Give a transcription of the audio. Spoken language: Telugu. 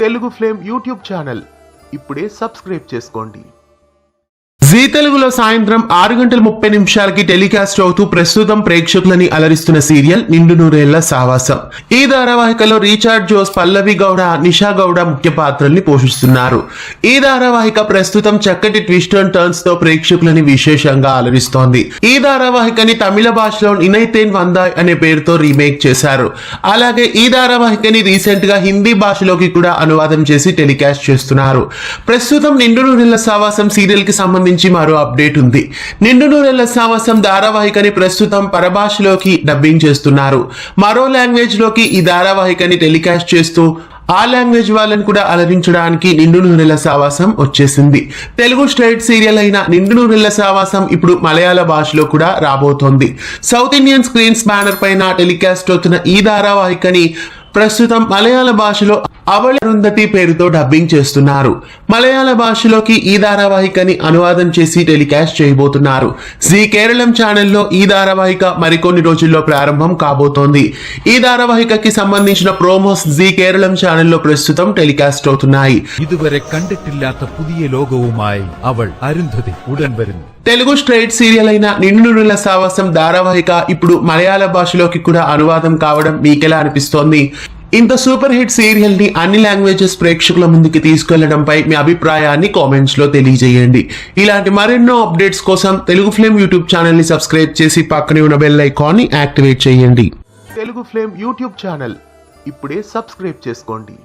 తెలుగు ఫ్లేమ్ యూట్యూబ్ ఛానల్ ఇప్పుడే సబ్స్క్రైబ్ చేసుకోండి. జీ తెలుగులో సాయంత్రం 6:30 టెలికాస్ట్ అవుతూ ప్రస్తుతం ప్రేక్షకులని అలరిస్తున్న సీరియల్ నిండు నూరేళ్ల సావాసం. ఈ ధారావాహికలో రీచార్డ్ జోస్, పల్లవి గౌడ, నిషా గౌడ ముఖ్య పాత్రల్ని పోషిస్తున్నారు. ఈ ధారావాహిక ప్రస్తుతం చక్కటి ట్విస్ట్ అండ్ టర్న్స్ తో ప్రేక్షకులని విశేషంగా అలరిస్తోంది. ఈ ధారావాహికని తమిళ భాషలో నినైతేన్ వందాయ్ అనే పేరుతో రీమేక్ చేశారు. అలాగే ఈ ధారావాహికని రీసెంట్ గా హిందీ భాషలోకి కూడా అనువాదం చేసి టెలికాస్ట్ చేస్తున్నారు. ప్రస్తుతం నిండు నూరేళ్ల సావాసం సీరియల్ కి సంబంధించి మరో అప్డేట్ ఉంది. నిండు నూరేళ్ల సావాసం ధారావాహికని ప్రస్తుతం పరభాషలోకి డబ్బింగ్ చేస్తున్నారు. మరో లాంగ్వేజ్ లోకి ఈ ధారావాహికని టెలికాస్ట్ చేస్తూ ఆ లాంగ్వేజ్ వాళ్ళని కూడా అలరించడానికి నిండు నూరేళ్ల సావాసం వచ్చేసింది. తెలుగు స్ట్రైట్ సీరియల్ అయిన నిండు నూరేళ్ల సావాసం ఇప్పుడు మలయాళ భాషలో కూడా రాబోతోంది. సౌత్ ఇండియన్ స్క్రీన్స్ బ్యానర్ పైన టెలికాస్ట్ అవుతున్న ఈ ధారావాహికని ప్రస్తుతం మలయాళ భాషలో అవళి అరుంధతి పేరుతో డబ్బింగ్ చేస్తున్నారు. మలయాళ భాషలోకి ఈ ధారావాహికని అనువాదం చేసి టెలికాస్ట్ చేయబోతున్నారు. జీ కేరళం ఛానల్లో ఈ ధారావాహిక మరికొన్ని రోజుల్లో ప్రారంభం కాబోతోంది. ఈ ధారావాహికకి సంబంధించిన ప్రోమోస్ జీ కేరళం ఛానల్లో ప్రస్తుతం టెలికాస్ట్ అవుతున్నాయి. ఇదువരെ കണ്ടിട്ടില്ലാത്ത പുതിയ ലോകവുമായി അവൾ അരുന്ധതി ഉടൻ വരുന്നു. తెలుగు స్ట్రైట్ సీరియల్ అయిన నిండు నూరేళ్ల సావాసం ధారావాహిక ఇప్పుడు మలయాళ భాషలోకి కూడా అనువాదం కావడం మీకెలా అనిపిస్తోంది? ఇంత సూపర్ హిట్ సీరియల్ ని అన్ని లాంగ్వేజెస్ ప్రేక్షకుల ముందుకి తీసుకెళ్లడంపై మీ అభిప్రాయాన్ని కామెంట్స్ లో తెలియజేయండి. ఇలాంటి మరెన్నో అప్డేట్స్ కోసం తెలుగు ఫ్లేమ్ యూట్యూబ్ ఛానల్ ని సబ్స్క్రైబ్ చేసి పక్కనే ఉన్న బెల్ ఐకాన్ ని యాక్టివేట్ చేయండి. తెలుగు ఫ్లేమ్ యూట్యూబ్ ఛానల్ ఇప్పుడే సబ్స్క్రైబ్ చేసుకోండి.